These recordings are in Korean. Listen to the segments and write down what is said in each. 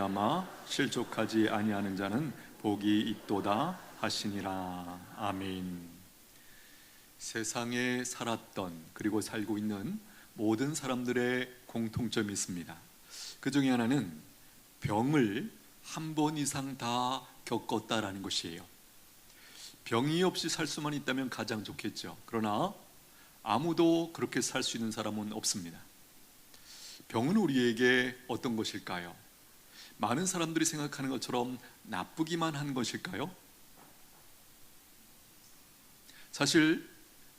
말미암아 실족하지 아니하는 자는 복이 있도다 하시니라. 아멘. 세상에 살았던 그리고 살고 있는 모든 사람들의 공통점이 있습니다. 그 중에 하나는 병을 한 번 이상 다 겪었다라는 것이에요. 병이 없이 살 수만 있다면 가장 좋겠죠. 그러나 아무도 그렇게 살 수 있는 사람은 없습니다. 병은 우리에게 어떤 것일까요? 많은 사람들이 생각하는 것처럼 나쁘기만 한 것일까요? 사실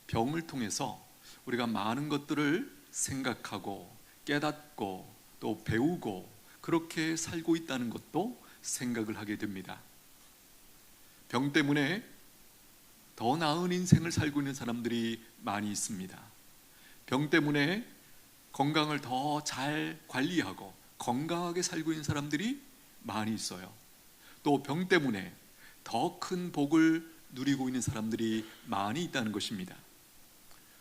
병을 통해서 우리가 많은 것들을 생각하고 깨닫고 또 배우고 그렇게 살고 있다는 것도 생각을 하게 됩니다. 병 때문에 더 나은 인생을 살고 있는 사람들이 많이 있습니다. 병 때문에 건강을 더 잘 관리하고 건강하게 살고 있는 사람들이 많이 있어요. 또 병 때문에 더 큰 복을 누리고 있는 사람들이 많이 있다는 것입니다.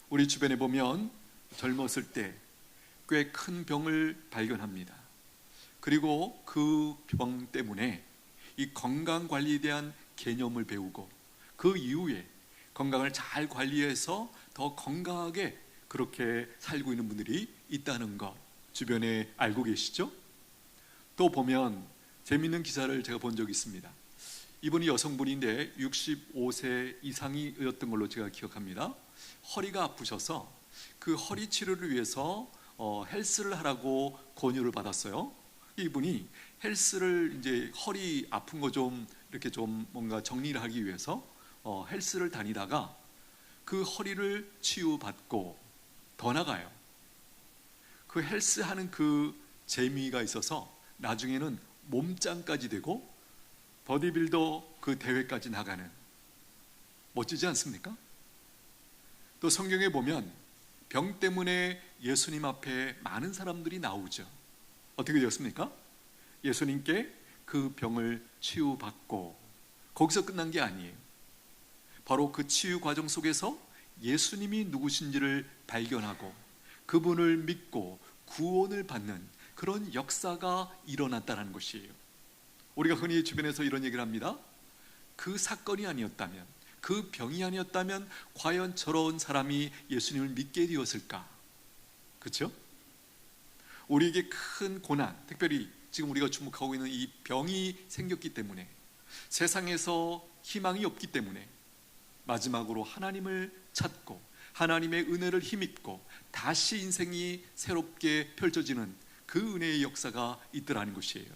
우리 주변에 보면 젊었을 때 꽤 큰 병을 발견합니다. 그리고 그 병 때문에 이 건강 관리에 대한 개념을 배우고 그 이후에 건강을 잘 관리해서 더 건강하게 그렇게 살고 있는 분들이 있다는 것 주변에 알고 계시죠? 또 보면 재미있는 기사를 제가 본 적이 있습니다. 이분이 여성분인데 65세 이상이었던 걸로 제가 기억합니다. 허리가 아프셔서 그 허리 치료를 위해서 헬스를 하라고 권유를 받았어요. 이분이 헬스를 이제 허리 아픈 거 좀 이렇게 좀 뭔가 정리를 하기 위해서 헬스를 다니다가 그 허리를 치유받고 더 나가요. 그 헬스하는 그 재미가 있어서 나중에는 몸짱까지 되고 버디빌더 그 대회까지 나가는, 멋지지 않습니까? 또 성경에 보면 병 때문에 예수님 앞에 많은 사람들이 나오죠. 어떻게 되었습니까? 예수님께 그 병을 치유받고 거기서 끝난 게 아니에요. 바로 그 치유 과정 속에서 예수님이 누구신지를 발견하고 그분을 믿고 구원을 받는 그런 역사가 일어났다는 것이에요. 우리가 흔히 주변에서 이런 얘기를 합니다. 그 사건이 아니었다면, 그 병이 아니었다면 과연 저런 사람이 예수님을 믿게 되었을까? 그렇죠? 우리에게 큰 고난, 특별히 지금 우리가 주목하고 있는 이 병이 생겼기 때문에, 세상에서 희망이 없기 때문에 마지막으로 하나님을 찾고 하나님의 은혜를 힘입고 다시 인생이 새롭게 펼쳐지는 그 은혜의 역사가 있더라는 것이에요.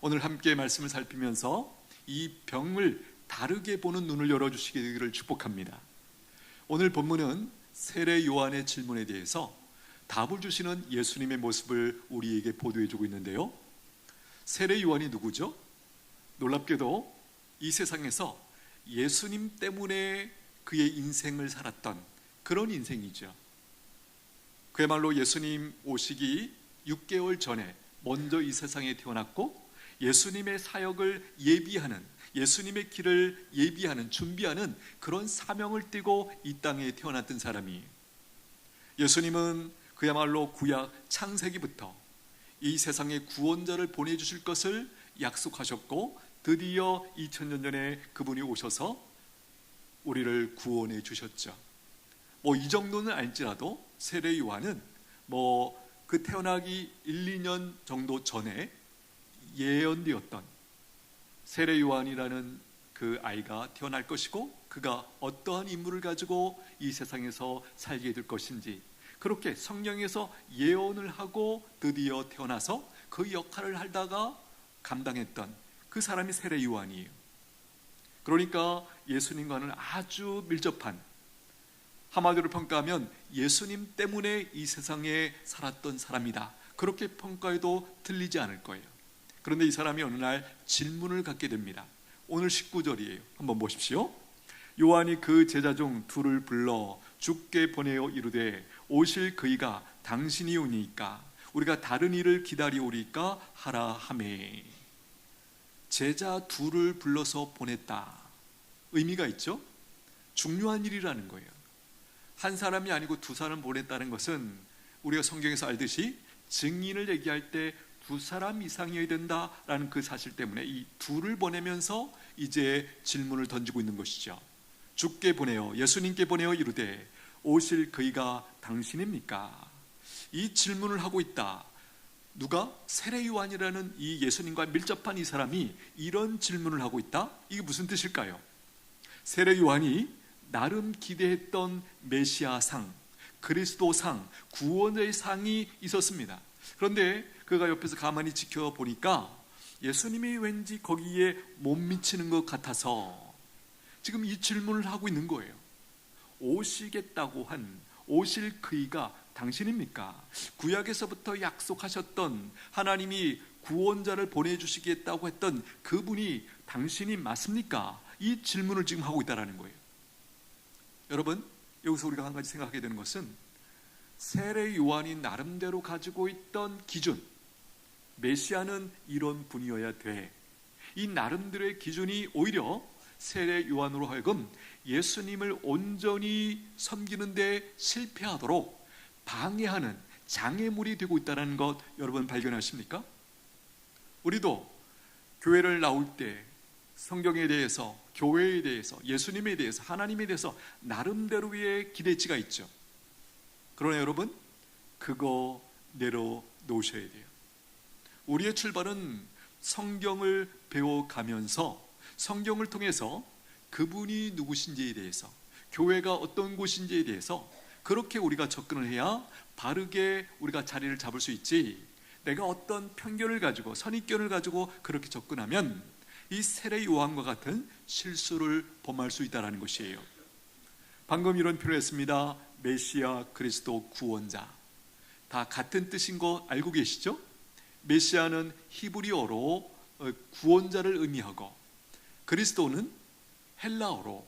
오늘 함께 말씀을 살피면서 이 병을 다르게 보는 눈을 열어주시기를 축복합니다. 오늘 본문은 세례 요한의 질문에 대해서 답을 주시는 예수님의 모습을 우리에게 보도해주고 있는데요. 세례 요한이 누구죠? 놀랍게도 이 세상에서 예수님 때문에 그의 인생을 살았던 그런 인생이죠. 그야말로 예수님 오시기 6개월 전에 먼저 이 세상에 태어났고 예수님의 사역을 예비하는, 예수님의 길을 예비하는, 준비하는 그런 사명을 띠고 이 땅에 태어났던 사람이에요. 예수님은 그야말로 구약 창세기부터 이 세상에 구원자를 보내주실 것을 약속하셨고 드디어 2000년 전에 그분이 오셔서 우리를 구원해 주셨죠. 이 정도는 알지라도 세례 요한은 그 태어나기 1, 2년 정도 전에 예언되었던 세례 요한이라는 그 아이가 태어날 것이고 그가 어떠한 인물을 가지고 이 세상에서 살게 될 것인지 그렇게 성경에서 예언을 하고 드디어 태어나서 그 역할을 하다가 감당했던 그 사람이 세례 요한이에요. 그러니까 예수님과는 아주 밀접한, 한마디로 평가하면 예수님 때문에 이 세상에 살았던 사람이다, 그렇게 평가해도 틀리지 않을 거예요. 그런데 이 사람이 어느 날 질문을 갖게 됩니다. 오늘 19절이에요. 한번 보십시오. 요한이 그 제자 중 둘을 불러 주께 보내어 이르되 오실 그이가 당신이 오니까 우리가 다른 일을 기다리오리까 하라 하매. 제자 둘을 불러서 보냈다. 의미가 있죠? 중요한 일이라는 거예요. 한 사람이 아니고 두 사람을 보냈다는 것은 우리가 성경에서 알듯이 증인을 얘기할 때 두 사람 이상이어야 된다라는 그 사실 때문에 이 둘을 보내면서 이제 질문을 던지고 있는 것이죠. 주께 보내어, 예수님께 보내어 이르되 오실 그이가 당신입니까? 이 질문을 하고 있다. 누가? 세례 요한이라는 이 예수님과 밀접한 이 사람이 이런 질문을 하고 있다? 이게 무슨 뜻일까요? 세례 요한이 나름 기대했던 메시아상, 그리스도상, 구원의 상이 있었습니다. 그런데 그가 옆에서 가만히 지켜보니까 예수님이 왠지 거기에 못 미치는 것 같아서 지금 이 질문을 하고 있는 거예요. 오시겠다고 한 오실 그이가 당신입니까? 구약에서부터 약속하셨던 하나님이 구원자를 보내주시겠다고 했던 그분이 당신이 맞습니까? 이 질문을 지금 하고 있다는 거예요. 여러분, 여기서 우리가 한 가지 생각하게 되는 것은 세례 요한이 나름대로 가지고 있던 기준, 메시아는 이런 분이어야 돼, 이 나름대로의 기준이 오히려 세례 요한으로 하여금 예수님을 온전히 섬기는 데 실패하도록 방해하는 장애물이 되고 있다는 것 여러분 발견하십니까? 우리도 교회를 나올 때 성경에 대해서, 교회에 대해서, 예수님에 대해서, 하나님에 대해서 나름대로의 기대치가 있죠. 그러나 여러분, 그거 내려놓으셔야 돼요. 우리의 출발은 성경을 배워가면서 성경을 통해서 그분이 누구신지에 대해서, 교회가 어떤 곳인지에 대해서 그렇게 우리가 접근을 해야 바르게 우리가 자리를 잡을 수 있지, 내가 어떤 편견을 가지고 선입견을 가지고 그렇게 접근하면 이 세례 요한과 같은 실수를 범할 수 있다는 것이에요. 방금 이런 표현을 했습니다. 메시아, 그리스도, 구원자, 다 같은 뜻인 거 알고 계시죠? 메시아는 히브리어로 구원자를 의미하고, 그리스도는 헬라어로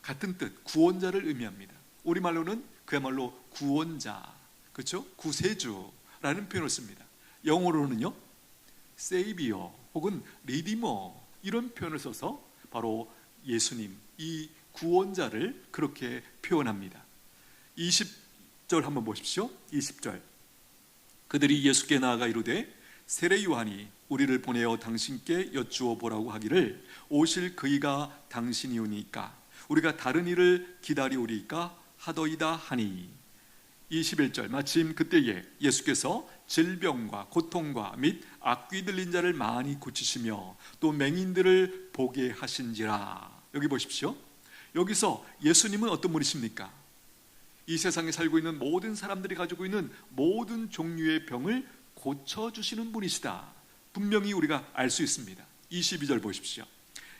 같은 뜻, 구원자를 의미합니다. 우리말로는 그야말로 구원자, 그렇죠? 구세주라는 표현을 씁니다. 영어로는요, 세이비어 혹은 리디머, 이런 표현을 써서 바로 예수님, 이 구원자를 그렇게 표현합니다. 20절 한번 보십시오. 20절. 그들이 예수께 나아가 이르되 세례 요한이 우리를 보내어 당신께 여쭈어 보라고 하기를 오실 그이가 당신이오니까 우리가 다른 이를 기다리오리까 하더이다 하니. 21절. 마침 그때에 예수께서 질병과 고통과 및 악귀 들린 자를 많이 고치시며 또 맹인들을 보게 하신지라. 여기 보십시오. 여기서 예수님은 어떤 분이십니까? 이 세상에 살고 있는 모든 사람들이 가지고 있는 모든 종류의 병을 고쳐주시는 분이시다, 분명히 우리가 알 수 있습니다. 22절 보십시오.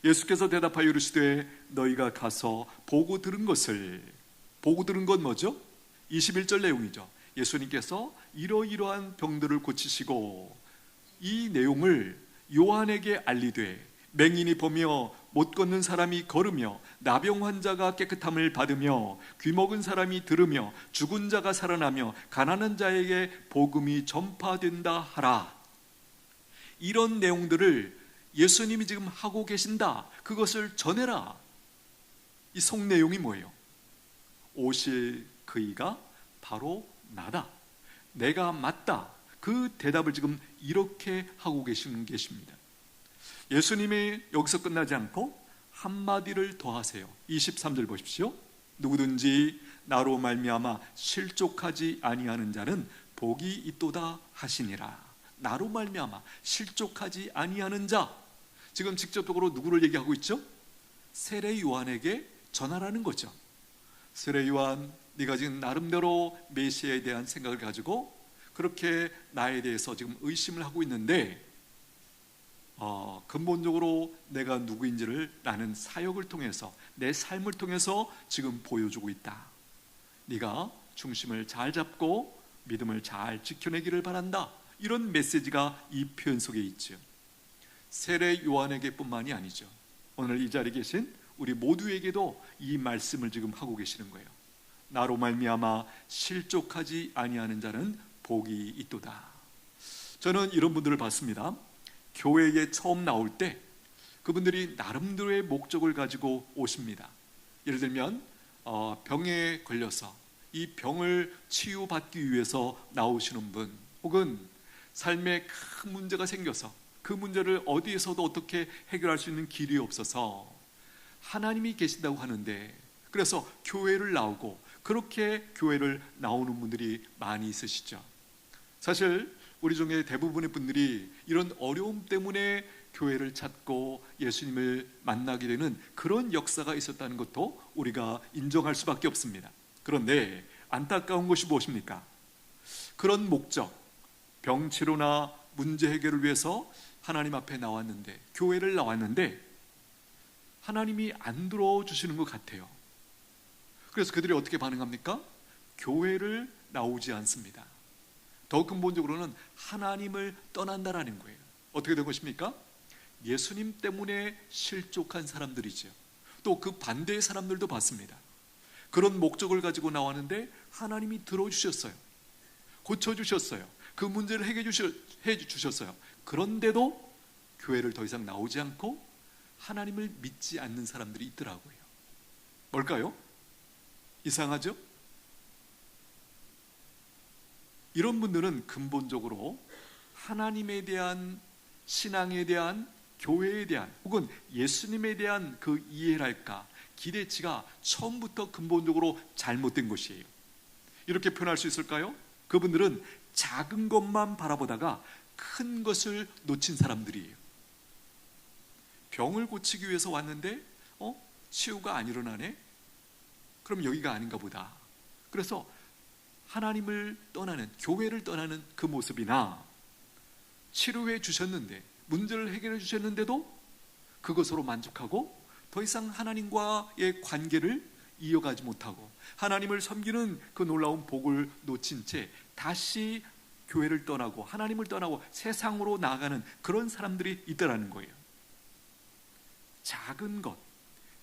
예수께서 대답하여 이르시되 너희가 가서 보고 들은 것을, 보고 들은 건 뭐죠? 21절 내용이죠. 예수님께서 이러이러한 병들을 고치시고 이 내용을 요한에게 알리되 맹인이 보며 못 걷는 사람이 걸으며 나병 환자가 깨끗함을 받으며 귀먹은 사람이 들으며 죽은 자가 살아나며 가난한 자에게 복음이 전파된다 하라. 이런 내용들을 예수님이 지금 하고 계신다, 그것을 전해라. 이 속 내용이 뭐예요? 오실 그이가 바로 나다, 내가 맞다, 그 대답을 지금 이렇게 하고 계십니다. 예수님이 여기서 끝나지 않고 한마디를 더 하세요. 23절 보십시오. 누구든지 나로 말미암아 실족하지 아니하는 자는 복이 있도다 하시니라. 나로 말미암아 실족하지 아니하는 자, 지금 직접적으로 누구를 얘기하고 있죠? 세례 요한에게 전하라는 거죠. 세례 요한, 네가 지금 나름대로 메시아에 대한 생각을 가지고 그렇게 나에 대해서 지금 의심을 하고 있는데 근본적으로 내가 누구인지를 나는 사역을 통해서, 내 삶을 통해서 지금 보여주고 있다. 네가 중심을 잘 잡고 믿음을 잘 지켜내기를 바란다. 이런 메시지가 이 표현 속에 있죠. 세례 요한에게 뿐만이 아니죠. 오늘 이 자리에 계신 우리 모두에게도 이 말씀을 지금 하고 계시는 거예요. 나로 말미암아 실족하지 아니하는 자는 복이 있도다. 저는 이런 분들을 봤습니다. 교회에 처음 나올 때 그분들이 나름대로의 목적을 가지고 오십니다. 예를 들면 병에 걸려서 이 병을 치유받기 위해서 나오시는 분, 혹은 삶에 큰 문제가 생겨서 그 문제를 어디에서도 어떻게 해결할 수 있는 길이 없어서 하나님이 계신다고 하는데, 그래서 교회를 나오고 그렇게 교회를 나오는 분들이 많이 있으시죠. 사실 우리 중에 대부분의 분들이 이런 어려움 때문에 교회를 찾고 예수님을 만나게 되는 그런 역사가 있었다는 것도 우리가 인정할 수밖에 없습니다. 그런데 안타까운 것이 무엇입니까? 그런 목적, 병치료나 문제 해결을 위해서 하나님 앞에 나왔는데, 교회를 나왔는데 하나님이 안 들어주시는 것 같아요. 그래서 그들이 어떻게 반응합니까? 교회를 나오지 않습니다. 더 근본적으로는 하나님을 떠난다라는 거예요. 어떻게 된 것입니까? 예수님 때문에 실족한 사람들이죠. 또 그 반대의 사람들도 봤습니다. 그런 목적을 가지고 나왔는데 하나님이 들어주셨어요. 고쳐주셨어요. 그 문제를 해결해 주셨어요. 그런데도 교회를 더 이상 나오지 않고 하나님을 믿지 않는 사람들이 있더라고요. 뭘까요? 이상하죠? 이런 분들은 근본적으로 하나님에 대한, 신앙에 대한, 교회에 대한, 혹은 예수님에 대한 그 이해랄까, 기대치가 처음부터 근본적으로 잘못된 것이에요. 이렇게 표현할 수 있을까요? 그분들은 작은 것만 바라보다가 큰 것을 놓친 사람들이에요. 병을 고치기 위해서 왔는데 치유가 안 일어나네? 그럼 여기가 아닌가 보다. 그래서 하나님을 떠나는, 교회를 떠나는 그 모습이나, 치료해 주셨는데, 문제를 해결해 주셨는데도 그것으로 만족하고 더 이상 하나님과의 관계를 이어가지 못하고 하나님을 섬기는 그 놀라운 복을 놓친 채 다시 교회를 떠나고 하나님을 떠나고 세상으로 나아가는 그런 사람들이 있더라는 거예요. 작은 것,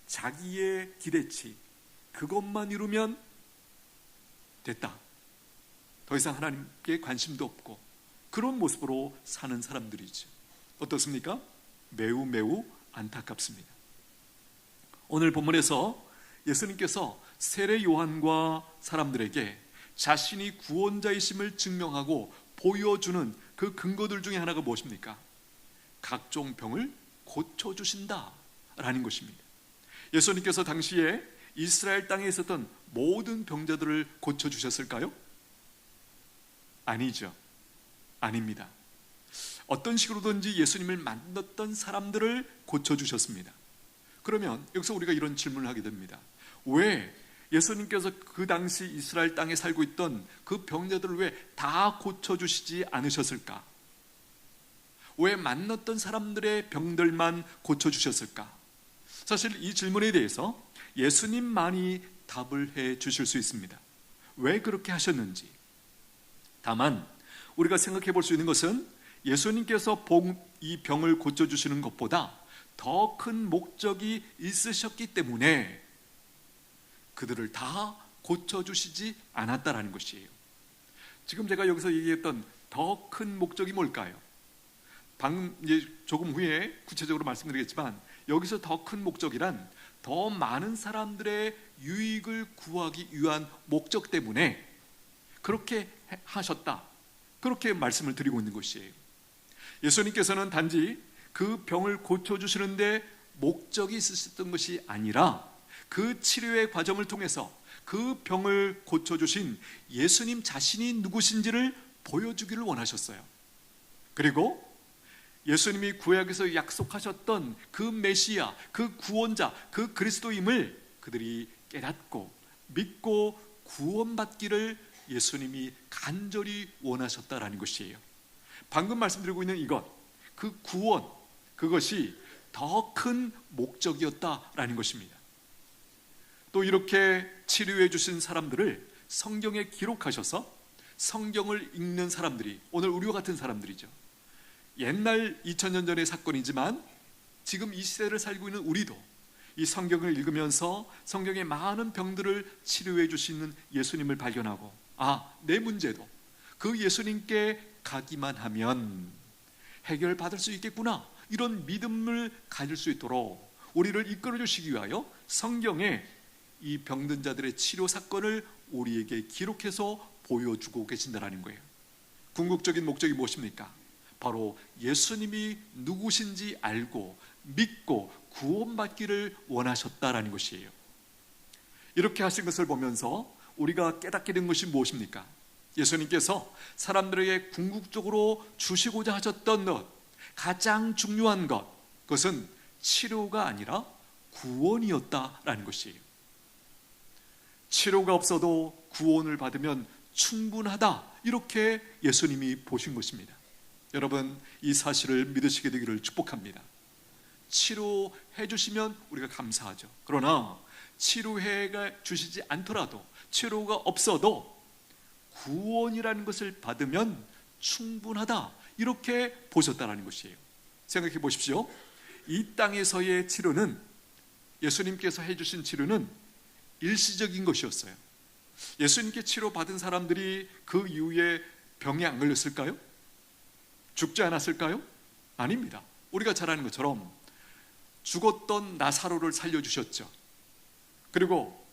자기의 기대치, 그것만 이루면 됐다. 더 이상 하나님께 관심도 없고 그런 모습으로 사는 사람들이죠. 어떻습니까? 매우 매우 안타깝습니다. 오늘 본문에서 예수님께서 세례 요한과 사람들에게 자신이 구원자이심을 증명하고 보여주는 그 근거들 중에 하나가 무엇입니까? 각종 병을 고쳐주신다 라는 것입니다. 예수님께서 당시에 이스라엘 땅에 있었던 모든 병자들을 고쳐주셨을까요? 아니죠. 아닙니다. 어떤 식으로든지 예수님을 만났던 사람들을 고쳐주셨습니다. 그러면 여기서 우리가 이런 질문을 하게 됩니다. 왜 예수님께서 그 당시 이스라엘 땅에 살고 있던 그 병자들을 왜 다 고쳐주시지 않으셨을까? 왜 만났던 사람들의 병들만 고쳐주셨을까? 사실 이 질문에 대해서 예수님만이 답을 해 주실 수 있습니다. 왜 그렇게 하셨는지. 다만 우리가 생각해 볼 수 있는 것은 예수님께서 이 병을 고쳐주시는 것보다 더 큰 목적이 있으셨기 때문에 그들을 다 고쳐주시지 않았다라는 것이에요. 지금 제가 여기서 얘기했던 더 큰 목적이 뭘까요? 방금 조금 후에 구체적으로 말씀드리겠지만 여기서 더 큰 목적이란 더 많은 사람들의 유익을 구하기 위한 목적 때문에 그렇게 하셨다, 그렇게 말씀을 드리고 있는 것이에요. 예수님께서는 단지 그 병을 고쳐주시는데 목적이 있으셨던 것이 아니라 그 치료의 과정을 통해서 그 병을 고쳐주신 예수님 자신이 누구신지를 보여주기를 원하셨어요. 그리고 예수님이 구약에서 약속하셨던 그 메시아, 그 구원자, 그 그리스도임을 그들이 깨닫고 믿고 구원받기를 예수님이 간절히 원하셨다라는 것이에요. 방금 말씀드리고 있는 이것, 그 구원, 그것이 더 큰 목적이었다라는 것입니다. 또 이렇게 치료해 주신 사람들을 성경에 기록하셔서 성경을 읽는 사람들이 오늘 우리와 같은 사람들이죠. 옛날 2000년 전의 사건이지만 지금 이 시대를 살고 있는 우리도 이 성경을 읽으면서 성경의 많은 병들을 치료해 주시는 예수님을 발견하고, 내 문제도 그 예수님께 가기만 하면 해결받을 수 있겠구나, 이런 믿음을 가질 수 있도록 우리를 이끌어 주시기 위하여 성경에 이 병든 자들의 치료 사건을 우리에게 기록해서 보여주고 계신다라는 거예요. 궁극적인 목적이 무엇입니까? 바로 예수님이 누구신지 알고 믿고 구원받기를 원하셨다라는 것이에요. 이렇게 하신 것을 보면서 우리가 깨닫게 된 것이 무엇입니까? 예수님께서 사람들에게 궁극적으로 주시고자 하셨던 것, 가장 중요한 것, 그것은 치료가 아니라 구원이었다라는 것이에요. 치료가 없어도 구원을 받으면 충분하다, 이렇게 예수님이 보신 것입니다. 여러분, 이 사실을 믿으시게 되기를 축복합니다. 치료해 주시면 우리가 감사하죠. 그러나 치료해 주시지 않더라도, 치료가 없어도 구원이라는 것을 받으면 충분하다, 이렇게 보셨다는 것이에요. 생각해 보십시오. 이 땅에서의 치료는, 예수님께서 해주신 치료는 일시적인 것이었어요. 예수님께 치료받은 사람들이 그 이후에 병에 안 걸렸을까요? 죽지 않았을까요? 아닙니다. 우리가 잘 아는 것처럼 죽었던 나사로를 살려주셨죠. 그리고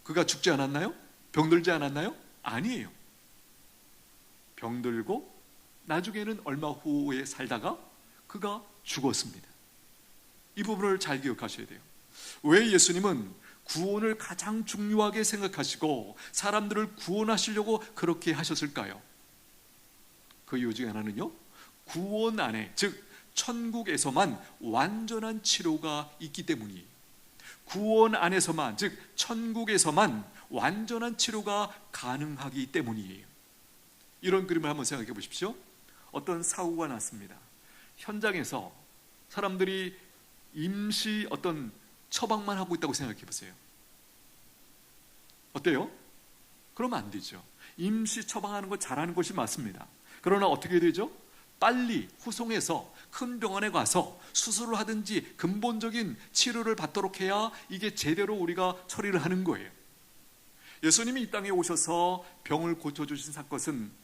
그가 죽지 않았나요? 병들지 않았나요? 아니에요. 병들고 나중에는 얼마 후에 살다가 그가 죽었습니다. 이 부분을 잘 기억하셔야 돼요. 왜 예수님은 구원을 가장 중요하게 생각하시고 사람들을 구원하시려고 그렇게 하셨을까요? 그 이유 중에 하나는요, 구원 안에, 즉 천국에서만 완전한 치료가 있기 때문이에요. 구원 안에서만, 즉 천국에서만 완전한 치료가 가능하기 때문이에요. 이런 그림을 한번 생각해 보십시오. 어떤 사고가 났습니다. 현장에서 사람들이 임시 어떤 처방만 하고 있다고 생각해 보세요. 어때요? 그러면 안 되죠. 임시 처방하는 거 잘하는 것이 맞습니다. 그러나 어떻게 되죠? 빨리 후송해서 큰 병원에 가서 수술을 하든지 근본적인 치료를 받도록 해야 이게 제대로 우리가 처리를 하는 거예요. 예수님이 이 땅에 오셔서 병을 고쳐주신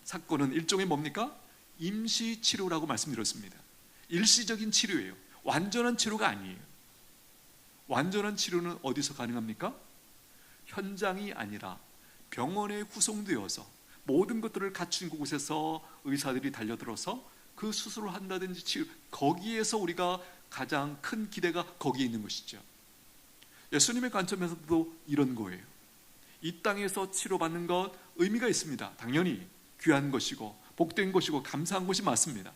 사건은 일종의 뭡니까? 임시 치료라고 말씀드렸습니다. 일시적인 치료예요. 완전한 치료가 아니에요. 완전한 치료는 어디서 가능합니까? 현장이 아니라 병원에 후송되어서 모든 것들을 갖춘 곳에서 의사들이 달려들어서 그 수술을 한다든지 치료, 거기에서 우리가 가장 큰 기대가 거기에 있는 것이죠. 예수님의 관점에서도 이런 거예요. 이 땅에서 치료받는 것 의미가 있습니다. 당연히 귀한 것이고 복된 것이고 감사한 것이 맞습니다.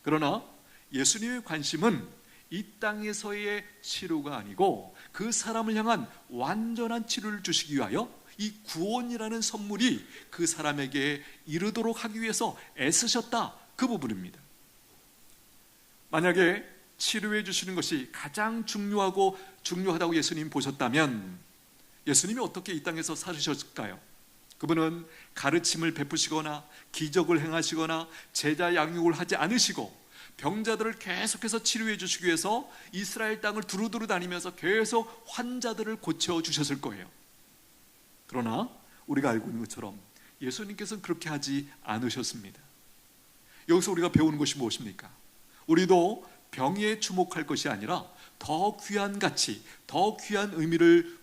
그러나 예수님의 관심은 이 땅에서의 치료가 아니고 그 사람을 향한 완전한 치료를 주시기 위하여 이 구원이라는 선물이 그 사람에게 이르도록 하기 위해서 애쓰셨다, 그 부분입니다. 만약에 치료해 주시는 것이 가장 중요하다고 예수님이 보셨다면 예수님이 어떻게 이 땅에서 사셨을까요? 그분은 가르침을 베푸시거나 기적을 행하시거나 제자 양육을 하지 않으시고 병자들을 계속해서 치료해 주시기 위해서 이스라엘 땅을 두루두루 다니면서 계속 환자들을 고쳐주셨을 거예요. 그러나 우리가 알고 있는 것처럼 예수님께서는 그렇게 하지 않으셨습니다. 여기서 우리가 배우는 것이 무엇입니까? 우리도 병에 주목할 것이 아니라 더 귀한 가치, 더 귀한 의미를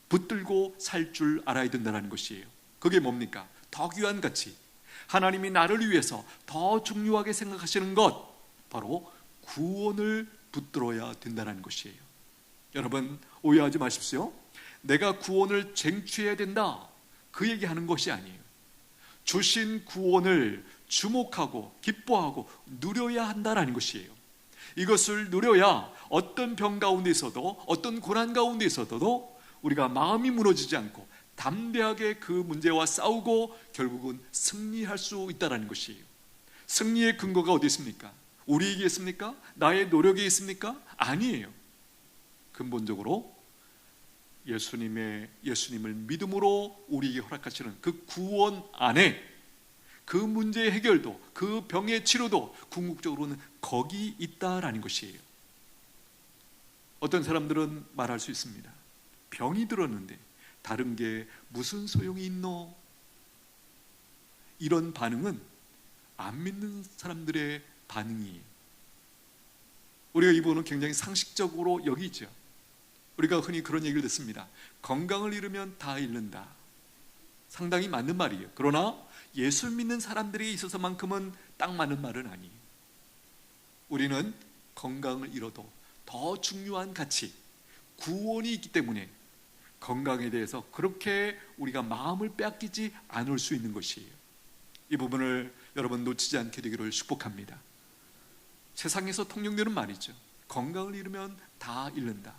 붙들고 살 줄 알아야 된다는 것이에요. 그게 뭡니까? 더 귀한 가치, 하나님이 나를 위해서 더 중요하게 생각하시는 것, 바로 구원을 붙들어야 된다는 것이에요. 여러분, 오해하지 마십시오. 내가 구원을 쟁취해야 된다, 그 얘기하는 것이 아니에요. 주신 구원을 주목하고 기뻐하고 누려야 한다는 것이에요. 이것을 누려야 어떤 병 가운데 있어도, 어떤 고난 가운데 있어도 우리가 마음이 무너지지 않고 담대하게 그 문제와 싸우고 결국은 승리할 수 있다는 것이에요. 승리의 근거가 어디 있습니까? 우리에게 있습니까? 나의 노력에 있습니까? 아니에요. 근본적으로 예수님을 믿음으로 우리에게 허락하시는 그 구원 안에 그 문제의 해결도, 그 병의 치료도 궁극적으로는 거기 있다라는 것이에요. 어떤 사람들은 말할 수 있습니다. 병이 들었는데 다른 게 무슨 소용이 있노? 이런 반응은 안 믿는 사람들의 반응이에요. 우리가 이 부분은 굉장히 상식적으로 여기죠. 우리가 흔히 그런 얘기를 듣습니다. 건강을 잃으면 다 잃는다. 상당히 맞는 말이에요. 그러나 예수 믿는 사람들에게 있어서만큼은 딱 맞는 말은 아니에요. 우리는 건강을 잃어도 더 중요한 가치, 구원이 있기 때문에 건강에 대해서 그렇게 우리가 마음을 빼앗기지 않을 수 있는 것이에요. 이 부분을 여러분 놓치지 않게 되기를 축복합니다. 세상에서 통용되는 말이죠. 건강을 잃으면 다 잃는다.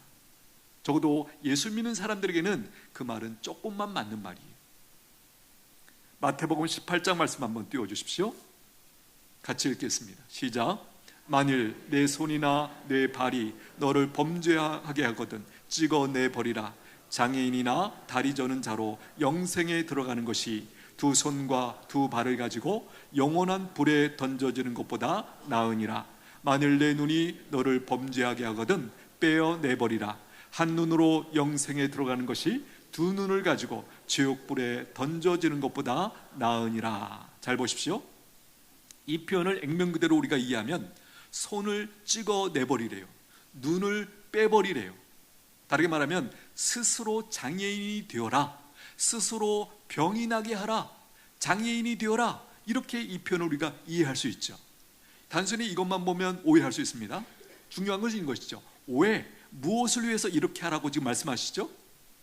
적어도 예수 믿는 사람들에게는 그 말은 조금만 맞는 말이에요. 마태복음 18장 말씀 한번 띄워주십시오. 같이 읽겠습니다. 시작. 만일 내 손이나 내 발이 너를 범죄하게 하거든 찍어내버리라. 장애인이나 다리 저는 자로 영생에 들어가는 것이 두 손과 두 발을 가지고 영원한 불에 던져지는 것보다 나으니라. 만일 내 눈이 너를 범죄하게 하거든 빼어내버리라. 한 눈으로 영생에 들어가는 것이 두 눈을 가지고 지옥불에 던져지는 것보다 나으니라. 잘 보십시오. 이 표현을 액면 그대로 우리가 이해하면 손을 찍어내버리래요. 눈을 빼버리래요. 다르게 말하면 스스로 장애인이 되어라, 스스로 병이 나게 하라, 장애인이 되어라, 이렇게 이 표현을 우리가 이해할 수 있죠. 단순히 이것만 보면 오해할 수 있습니다. 중요한 것인 것이죠. 왜, 무엇을 위해서 이렇게 하라고 지금 말씀하시죠?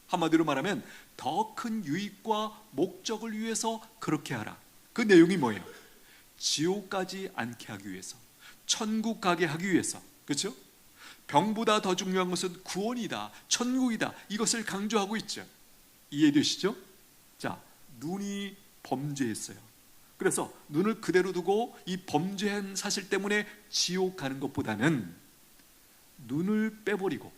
한마디로 말하면 더 큰 유익과 목적을 위해서 그렇게 하라. 그 내용이 뭐예요? 지옥 가지 않게 하기 위해서, 천국 가게 하기 위해서. 그렇죠? 병보다 더 중요한 것은 구원이다, 천국이다, 이것을 강조하고 있죠. 이해되시죠? 자, 눈이 범죄했어요. 그래서 눈을 그대로 두고 이 범죄한 사실 때문에 지옥 가는 것보다는 눈을 빼버리고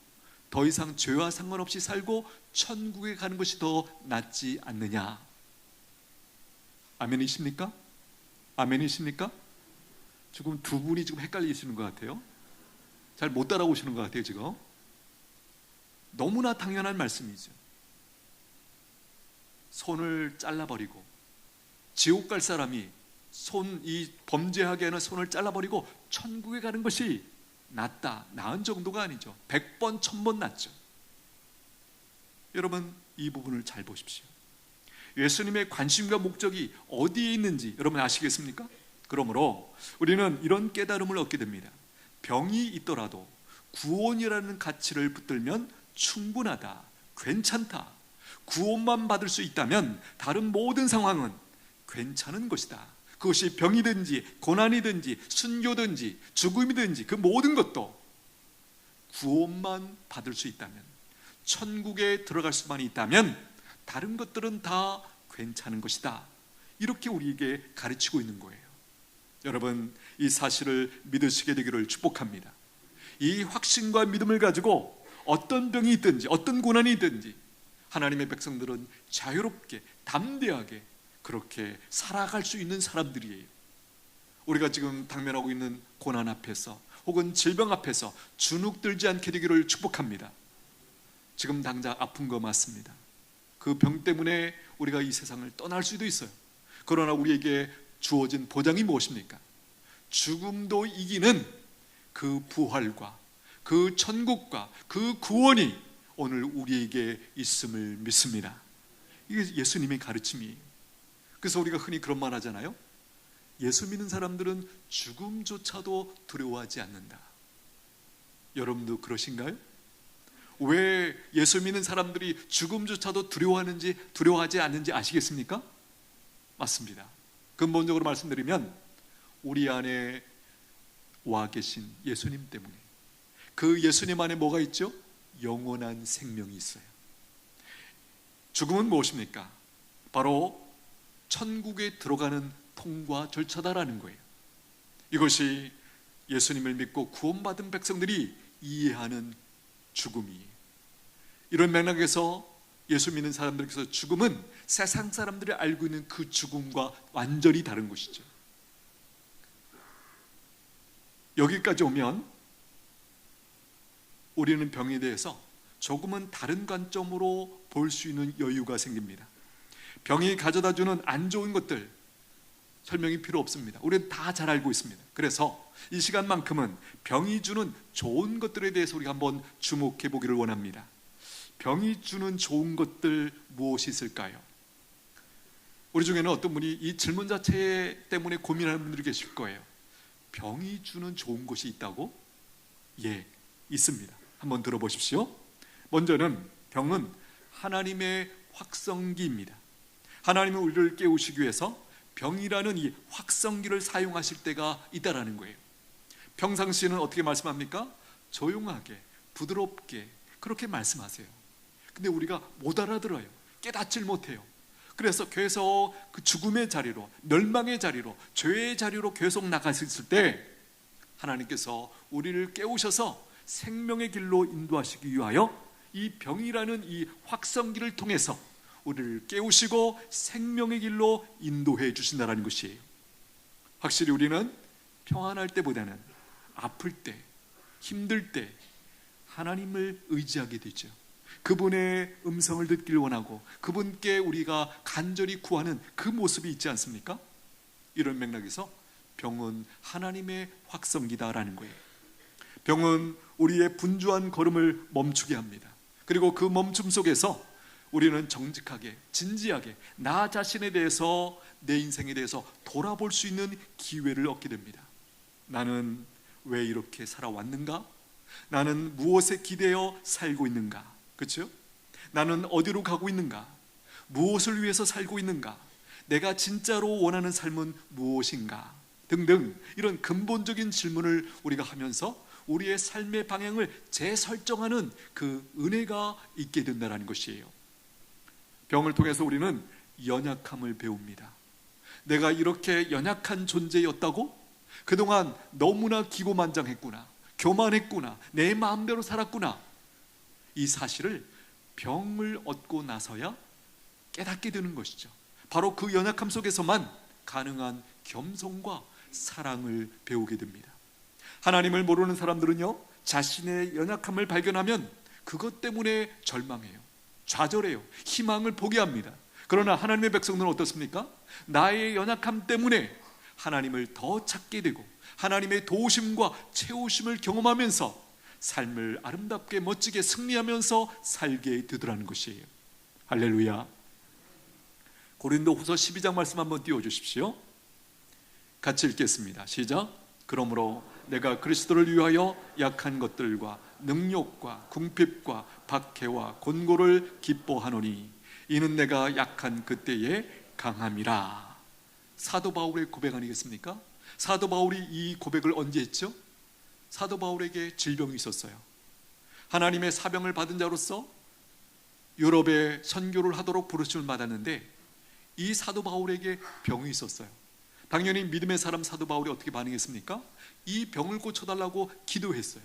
더 이상 죄와 상관없이 살고 천국에 가는 것이 더 낫지 않느냐. 아멘이십니까? 아멘이십니까? 지금 두 분이 지금 헷갈리시는 것 같아요. 잘 못 따라오시는 것 같아요. 지금 너무나 당연한 말씀이죠. 손을 잘라버리고 지옥 갈 사람이 이 범죄하게 하는 손을 잘라버리고 천국에 가는 것이 낫다. 나은 정도가 아니죠. 100번 1000번 낫죠. 여러분, 이 부분을 잘 보십시오. 예수님의 관심과 목적이 어디에 있는지 여러분 아시겠습니까? 그러므로 우리는 이런 깨달음을 얻게 됩니다. 병이 있더라도 구원이라는 가치를 붙들면 충분하다, 괜찮다. 구원만 받을 수 있다면 다른 모든 상황은 괜찮은 것이다. 그것이 병이든지 고난이든지 순교든지 죽음이든지 그 모든 것도 구원만 받을 수 있다면, 천국에 들어갈 수만 있다면 다른 것들은 다 괜찮은 것이다. 이렇게 우리에게 가르치고 있는 거예요. 여러분, 이 사실을 믿으시게 되기를 축복합니다. 이 확신과 믿음을 가지고 어떤 병이 있든지 어떤 고난이 있든지 하나님의 백성들은 자유롭게 담대하게 그렇게 살아갈 수 있는 사람들이에요. 우리가 지금 당면하고 있는 고난 앞에서 혹은 질병 앞에서 주눅들지 않게 되기를 축복합니다. 지금 당장 아픈 거 맞습니다. 그 병 때문에 우리가 이 세상을 떠날 수도 있어요. 그러나 우리에게 주어진 보장이 무엇입니까? 죽음도 이기는 그 부활과 그 천국과 그 구원이 오늘 우리에게 있음을 믿습니다. 이게 예수님의 가르침이에요. 그래서 우리가 흔히 그런 말 하잖아요. 예수 믿는 사람들은 죽음조차도 두려워하지 않는다. 여러분도 그러신가요? 왜 예수 믿는 사람들이 죽음조차도 두려워하지 않는지 아시겠습니까? 맞습니다. 근본적으로 말씀드리면 우리 안에 와 계신 예수님 때문에, 그 예수님 안에 뭐가 있죠? 영원한 생명이 있어요. 죽음은 무엇입니까? 바로 천국에 들어가는 통과 절차다라는 거예요. 이것이 예수님을 믿고 구원받은 백성들이 이해하는 죽음이에요. 이런 맥락에서 예수 믿는 사람들께서 죽음은 세상 사람들이 알고 있는 그 죽음과 완전히 다른 것이죠. 여기까지 오면 우리는 병에 대해서 조금은 다른 관점으로 볼 수 있는 여유가 생깁니다. 병이 가져다주는 안 좋은 것들 설명이 필요 없습니다. 우리는 다 잘 알고 있습니다. 그래서 이 시간만큼은 병이 주는 좋은 것들에 대해서 우리가 한번 주목해 보기를 원합니다. 병이 주는 좋은 것들 무엇이 있을까요? 우리 중에는 어떤 분이 이 질문 자체 때문에 고민하는 분들이 계실 거예요. 병이 주는 좋은 것이 있다고? 예, 있습니다. 한번 들어보십시오. 먼저는 병은 하나님의 확성기입니다. 하나님은 우리를 깨우시기 위해서 병이라는 이 확성기를 사용하실 때가 있다라는 거예요. 평상시에는 어떻게 말씀합니까? 조용하게, 부드럽게 그렇게 말씀하세요. 근데 우리가 못 알아들어요. 깨닫질 못해요. 그래서 계속 그 죽음의 자리로, 멸망의 자리로, 죄의 자리로 계속 나가셨을 때 하나님께서 우리를 깨우셔서 생명의 길로 인도하시기 위하여 이 병이라는 이 확성기를 통해서 우리를 깨우시고 생명의 길로 인도해 주신다는 것이에요. 확실히 우리는 평안할 때보다는 아플 때, 힘들 때 하나님을 의지하게 되죠. 그분의 음성을 듣길 원하고 그분께 우리가 간절히 구하는 그 모습이 있지 않습니까? 이런 맥락에서 병은 하나님의 확성기다라는 거예요. 병은 우리의 분주한 걸음을 멈추게 합니다. 그리고 그 멈춤 속에서 우리는 정직하게, 진지하게 나 자신에 대해서, 내 인생에 대해서 돌아볼 수 있는 기회를 얻게 됩니다. 나는 왜 이렇게 살아왔는가? 나는 무엇에 기대어 살고 있는가? 그렇죠? 나는 어디로 가고 있는가? 무엇을 위해서 살고 있는가? 내가 진짜로 원하는 삶은 무엇인가? 등등 이런 근본적인 질문을 우리가 하면서 우리의 삶의 방향을 재설정하는 그 은혜가 있게 된다는 것이에요. 병을 통해서 우리는 연약함을 배웁니다. 내가 이렇게 연약한 존재였다고? 그동안 너무나 기고만장했구나, 교만했구나, 내 마음대로 살았구나. 이 사실을 병을 얻고 나서야 깨닫게 되는 것이죠. 바로 그 연약함 속에서만 가능한 겸손과 사랑을 배우게 됩니다. 하나님을 모르는 사람들은요, 자신의 연약함을 발견하면 그것 때문에 절망해요, 좌절해요, 희망을 포기합니다. 그러나 하나님의 백성들은 어떻습니까? 나의 연약함 때문에 하나님을 더 찾게 되고 하나님의 도우심과 채우심을 경험하면서 삶을 아름답게 멋지게 승리하면서 살게 되더라는 것이에요. 할렐루야. 고린도후서 12장 말씀 한번 띄워주십시오. 같이 읽겠습니다. 시작. 그러므로 내가 그리스도를 위하여 약한 것들과 능욕과 궁핍과 박해와 곤고를 기뻐하노니 이는 내가 약한 그때에 강함이라. 사도 바울의 고백 아니겠습니까? 사도 바울이 이 고백을 언제 했죠? 사도 바울에게 질병이 있었어요. 하나님의 사병을 받은 자로서 유럽에 선교를 하도록 부르심을 받았는데 이 사도 바울에게 병이 있었어요. 당연히 믿음의 사람 사도 바울이 어떻게 반응했습니까? 이 병을 고쳐달라고 기도했어요.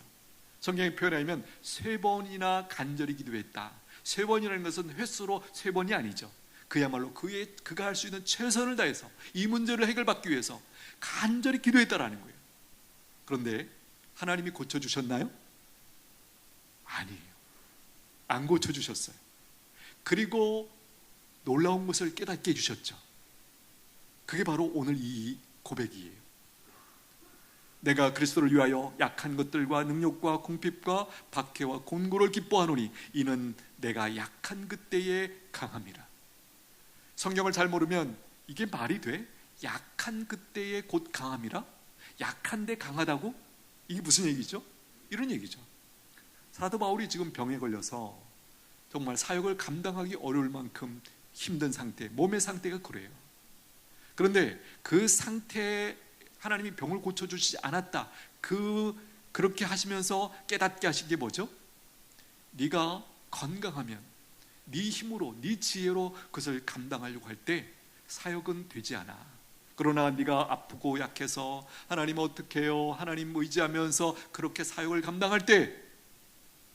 성경에 표현하면 3번이나 간절히 기도했다. 3번이라는 것은 횟수로 3번이 아니죠. 그야말로 그가 할 수 있는 최선을 다해서 이 문제를 해결받기 위해서 간절히 기도했다라는 거예요. 그런데 하나님이 고쳐주셨나요? 아니에요. 안 고쳐주셨어요. 그리고 놀라운 것을 깨닫게 해주셨죠. 그게 바로 오늘 이 고백이에요. 내가 그리스도를 위하여 약한 것들과 능욕과 궁핍과 박해와 곤고를 기뻐하노니 이는 내가 약한 그때에 강함이라. 성경을 잘 모르면 이게 말이 돼? 약한 그때에 곧 강함이라? 약한데 강하다고? 이게 무슨 얘기죠? 이런 얘기죠. 사도 바울이 지금 병에 걸려서 정말 사역을 감당하기 어려울 만큼 힘든 상태, 몸의 상태가 그래요. 그런데 그 상태에 하나님이 병을 고쳐주시지 않았다, 그렇게 하시면서 깨닫게 하신 게 뭐죠? 네가 건강하면 네 힘으로, 네 지혜로 그것을 감당하려고 할 때 사역은 되지 않아. 그러나 네가 아프고 약해서 하나님 어떻게 해요? 하나님 의지하면서 그렇게 사역을 감당할 때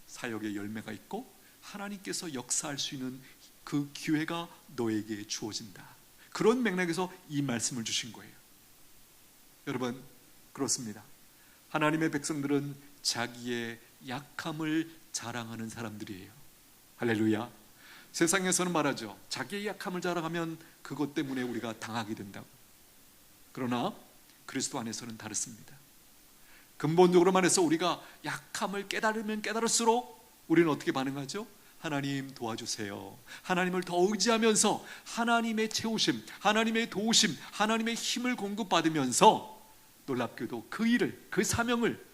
사역의 열매가 있고 하나님께서 역사할 수 있는 그 기회가 너에게 주어진다. 그런 맥락에서 이 말씀을 주신 거예요. 여러분, 그렇습니다. 하나님의 백성들은 자기의 약함을 자랑하는 사람들이에요. 할렐루야. 세상에서는 말하죠. 자기의 약함을 자랑하면 그것 때문에 우리가 당하게 된다고. 그러나 그리스도 안에서는 다릅니다. 근본적으로 말해서 우리가 약함을 깨달으면 깨달을수록 우리는 어떻게 반응하죠? 하나님 도와주세요. 하나님을 더 의지하면서 하나님의 채우심, 하나님의 도우심, 하나님의 힘을 공급받으면서 놀랍게도 그 일을, 그 사명을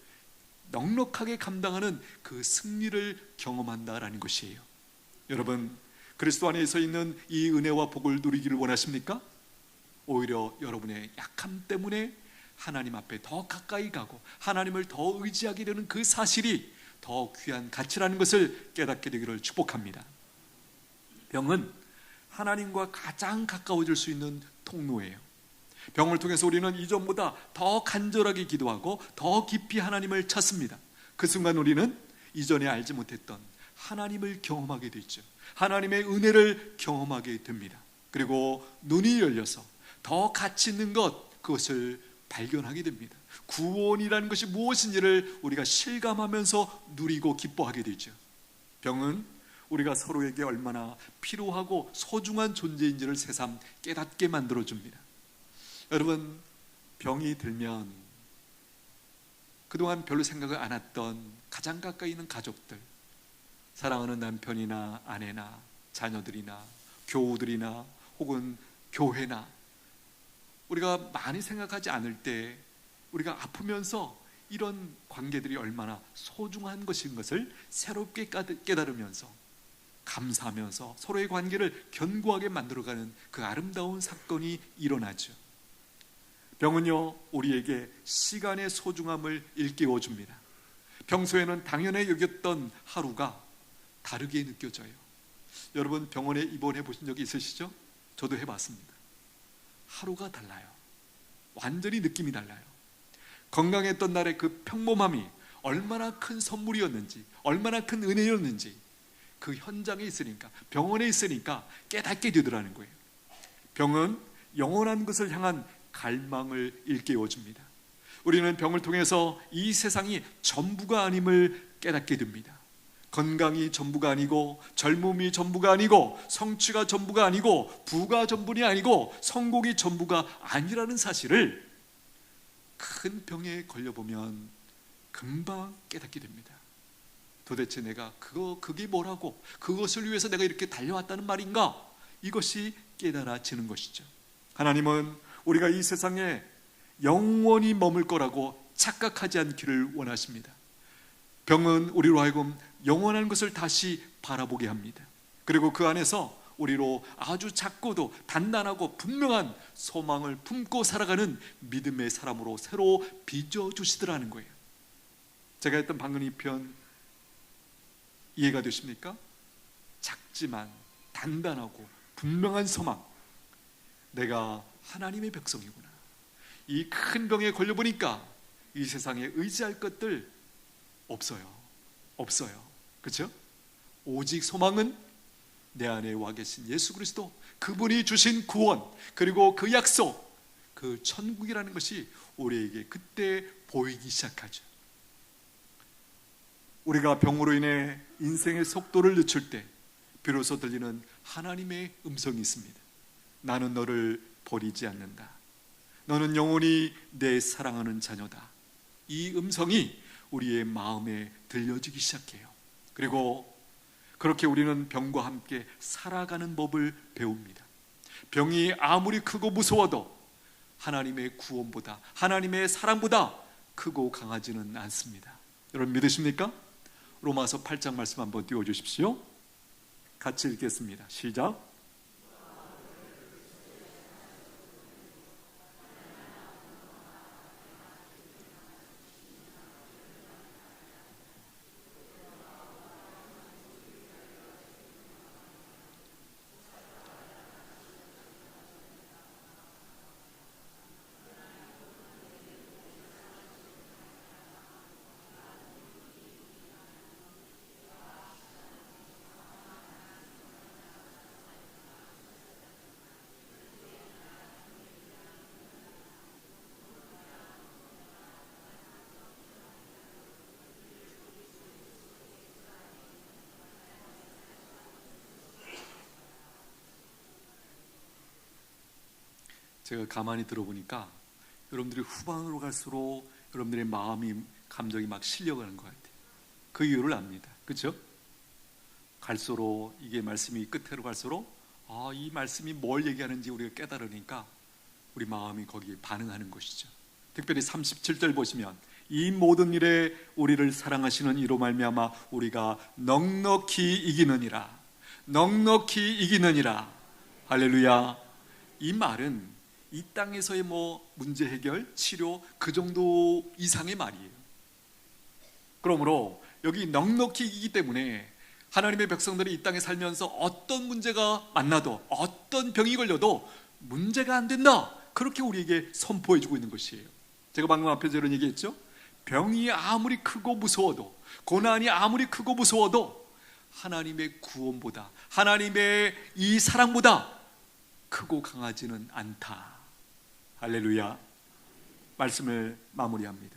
넉넉하게 감당하는 그 승리를 경험한다라는 것이에요. 여러분, 그리스도 안에 있는 이 은혜와 복을 누리기를 원하십니까? 오히려 여러분의 약함 때문에 하나님 앞에 더 가까이 가고 하나님을 더 의지하게 되는 그 사실이 더 귀한 가치라는 것을 깨닫게 되기를 축복합니다. 병은 하나님과 가장 가까워질 수 있는 통로예요. 병을 통해서 우리는 이전보다 더 간절하게 기도하고 더 깊이 하나님을 찾습니다. 그 순간 우리는 이전에 알지 못했던 하나님을 경험하게 되죠. 하나님의 은혜를 경험하게 됩니다. 그리고 눈이 열려서 더 가치 있는 것, 그것을 발견하게 됩니다. 구원이라는 것이 무엇인지를 우리가 실감하면서 누리고 기뻐하게 되죠. 병은 우리가 서로에게 얼마나 필요하고 소중한 존재인지를 새삼 깨닫게 만들어줍니다. 여러분, 병이 들면 그동안 별로 생각을 안 했던 가장 가까이 있는 가족들, 사랑하는 남편이나 아내나 자녀들이나 교우들이나 혹은 교회나, 우리가 많이 생각하지 않을 때 우리가 아프면서 이런 관계들이 얼마나 소중한 것인 것을 새롭게 깨달으면서 감사하면서 서로의 관계를 견고하게 만들어가는 그 아름다운 사건이 일어나죠. 병은요, 우리에게 시간의 소중함을 일깨워 줍니다. 평소에는 당연히 여겼던 하루가 다르게 느껴져요. 여러분, 병원에 입원해 보신 적이 있으시죠? 저도 해봤습니다. 하루가 달라요. 완전히 느낌이 달라요. 건강했던 날의 그 평범함이 얼마나 큰 선물이었는지, 얼마나 큰 은혜였는지 그 현장에 있으니까, 병원에 있으니까 깨닫게 되더라는 거예요. 병은 영원한 것을 향한 갈망을 일깨워줍니다. 우리는 병을 통해서 이 세상이 전부가 아님을 깨닫게 됩니다. 건강이 전부가 아니고, 젊음이 전부가 아니고, 성취가 전부가 아니고, 부가 전부이 아니고, 성공이 전부가 아니라는 사실을 큰 병에 걸려보면 금방 깨닫게 됩니다. 도대체 내가 그게 뭐라고, 그것을 위해서 내가 이렇게 달려왔다는 말인가? 이것이 깨달아지는 것이죠. 하나님은 우리가 이 세상에 영원히 머물 거라고 착각하지 않기를 원하십니다. 병은 우리로 하여금 영원한 것을 다시 바라보게 합니다. 그리고 그 안에서 우리로 아주 작고도 단단하고 분명한 소망을 품고 살아가는 믿음의 사람으로 새로 빚어주시더라는 거예요. 제가 했던 방금 이 편 이해가 되십니까? 작지만 단단하고 분명한 소망, 내가 하나님의 백성이구나. 이 큰 병에 걸려보니까 이 세상에 의지할 것들 없어요. 그렇죠? 오직 소망은 내 안에 와 계신 예수 그리스도, 그분이 주신 구원, 그리고 그 약속, 그 천국이라는 것이 우리에게 그때 보이기 시작하죠. 우리가 병으로 인해 인생의 속도를 늦출 때 비로소 들리는 하나님의 음성이 있습니다. 나는 너를 버리지 않는다. 너는 영원히 내 사랑하는 자녀다. 이 음성이 우리의 마음에 들려지기 시작해요. 그리고 그렇게 우리는 병과 함께 살아가는 법을 배웁니다. 병이 아무리 크고 무서워도 하나님의 구원보다, 하나님의 사랑보다 크고 강하지는 않습니다. 여러분 믿으십니까? 로마서 8장 말씀 한번 띄워주십시오. 같이 읽겠습니다. 시작. 제가 가만히 들어보니까 여러분들이 후반으로 갈수록 여러분들의 마음이, 감정이 막 실려가는 것 같아요. 그 이유를 압니다. 그렇죠? 갈수록 이게 말씀이 끝으로 갈수록 이 말씀이 뭘 얘기하는지 우리가 깨달으니까 우리 마음이 거기에 반응하는 것이죠. 특별히 37절 보시면 이 모든 일에 우리를 사랑하시는 이로 말미암아 우리가 넉넉히 이기느니라. 넉넉히 이기느니라. 할렐루야. 이 말은 이 땅에서의 문제 해결, 치료 그 정도 이상의 말이에요. 그러므로 여기 넉넉히 이기기 때문에 하나님의 백성들이 이 땅에 살면서 어떤 문제가 만나도 어떤 병이 걸려도 문제가 안 된다, 그렇게 우리에게 선포해 주고 있는 것이에요. 제가 방금 앞에 이런 얘기했죠. 병이 아무리 크고 무서워도, 고난이 아무리 크고 무서워도 하나님의 구원보다, 하나님의 이 사랑보다 크고 강하지는 않다. 할렐루야. 말씀을 마무리합니다.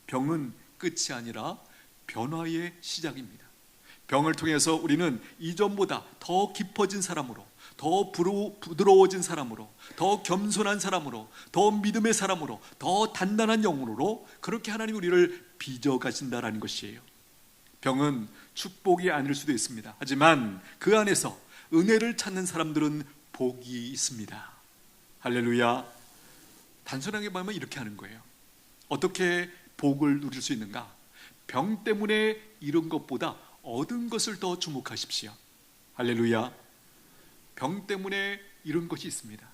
병은 끝이 아니라 변화의 시작입니다. 병을 통해서 우리는 이전보다 더 깊어진 사람으로, 더 부드러워진 사람으로, 더 겸손한 사람으로, 더 믿음의 사람으로, 더 단단한 영혼으로 그렇게 하나님이 우리를 빚어가신다라는 것이에요. 병은 축복이 아닐 수도 있습니다. 하지만 그 안에서 은혜를 찾는 사람들은 복이 있습니다. 할렐루야. 단순하게 말하면 이렇게 하는 거예요. 어떻게 복을 누릴 수 있는가? 병 때문에 잃은 것보다 얻은 것을 더 주목하십시오. 할렐루야. 병 때문에 잃은 것이 있습니다.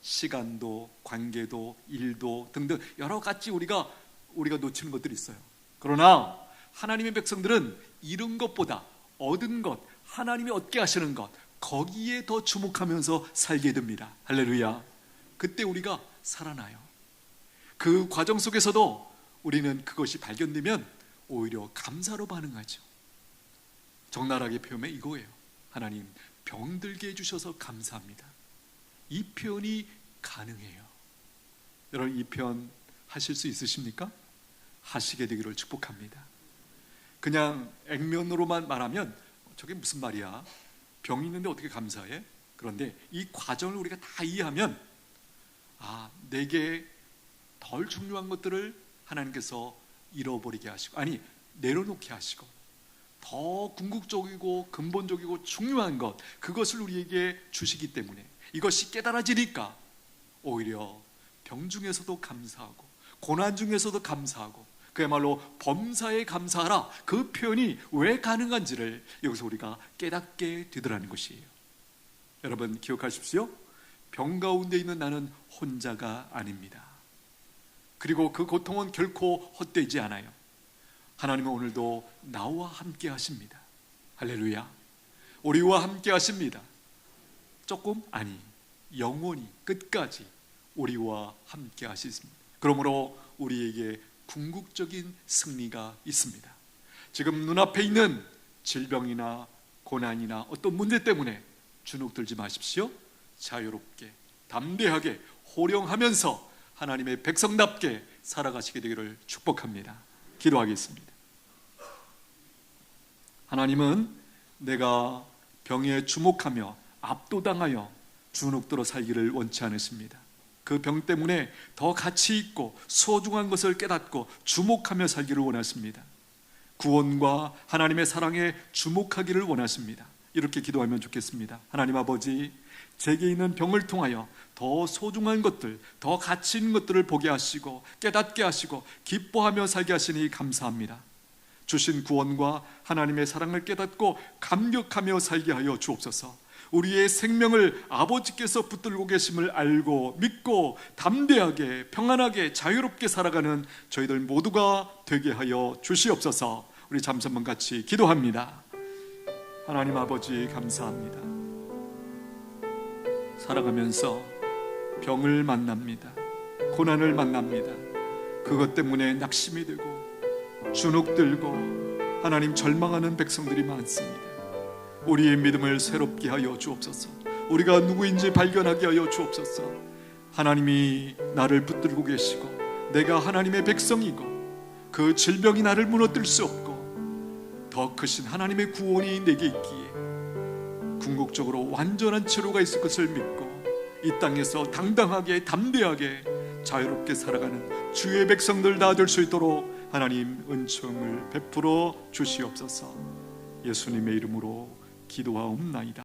시간도, 관계도, 일도 등등 여러 가지 우리가 놓치는 것들이 있어요. 그러나 하나님의 백성들은 잃은 것보다 얻은 것, 하나님이 얻게 하시는 것, 거기에 더 주목하면서 살게 됩니다. 할렐루야. 그때 우리가 살아나요. 그 과정 속에서도 우리는 그것이 발견되면 오히려 감사로 반응하죠. 적나라하게 표현하면 이거예요. 하나님, 병들게 해주셔서 감사합니다. 이 표현이 가능해요. 여러분, 이 표현 하실 수 있으십니까? 하시게 되기를 축복합니다. 그냥 액면으로만 말하면 저게 무슨 말이야? 병이 있는데 어떻게 감사해? 그런데 이 과정을 우리가 다 이해하면 내게 덜 중요한 것들을 하나님께서 잃어버리게 하시고, 내려놓게 하시고, 더 궁극적이고 근본적이고 중요한 것, 그것을 우리에게 주시기 때문에 이것이 깨달아지니까 오히려 병 중에서도 감사하고, 고난 중에서도 감사하고, 그야말로 범사에 감사하라, 그 표현이 왜 가능한지를 여기서 우리가 깨닫게 되더라는 것이에요. 여러분 기억하십시오. 병 가운데 있는 나는 혼자가 아닙니다. 그리고 그 고통은 결코 헛되지 않아요. 하나님은 오늘도 나와 함께 하십니다. 할렐루야. 우리와 함께 하십니다. 조금? 영원히 끝까지 우리와 함께 하십니다. 그러므로 우리에게 궁극적인 승리가 있습니다. 지금 눈앞에 있는 질병이나 고난이나 어떤 문제 때문에 주눅들지 마십시오. 자유롭게, 담대하게, 호령하면서 하나님의 백성답게 살아가시게 되기를 축복합니다. 기도하겠습니다. 하나님은 내가 병에 주목하며 압도당하여 주눅들어 살기를 원치 않으십니다. 그 병 때문에 더 가치 있고 소중한 것을 깨닫고 주목하며 살기를 원하십니다. 구원과 하나님의 사랑에 주목하기를 원하십니다. 이렇게 기도하면 좋겠습니다. 하나님 아버지, 제게 있는 병을 통하여 더 소중한 것들, 더 가치 있는 것들을 보게 하시고 깨닫게 하시고 기뻐하며 살게 하시니 감사합니다. 주신 구원과 하나님의 사랑을 깨닫고 감격하며 살게 하여 주옵소서. 우리의 생명을 아버지께서 붙들고 계심을 알고 믿고 담대하게 평안하게 자유롭게 살아가는 저희들 모두가 되게 하여 주시옵소서. 우리 잠시 한번 같이 기도합니다. 하나님 아버지 감사합니다. 살아가면서 병을 만납니다. 고난을 만납니다. 그것 때문에 낙심이 되고 주눅들고 하나님 절망하는 백성들이 많습니다. 우리의 믿음을 새롭게 하여 주옵소서. 우리가 누구인지 발견하게 하여 주옵소서. 하나님이 나를 붙들고 계시고 내가 하나님의 백성이고 그 질병이 나를 무너뜨릴 수 없고 더 크신 하나님의 구원이 내게 있기에 궁극적으로 완전한 치료가 있을 것을 믿고 이 땅에서 당당하게 담대하게 자유롭게 살아가는 주의 백성들 다 될 수 있도록 하나님 은총을 베풀어 주시옵소서. 예수님의 이름으로 기도하옵나이다.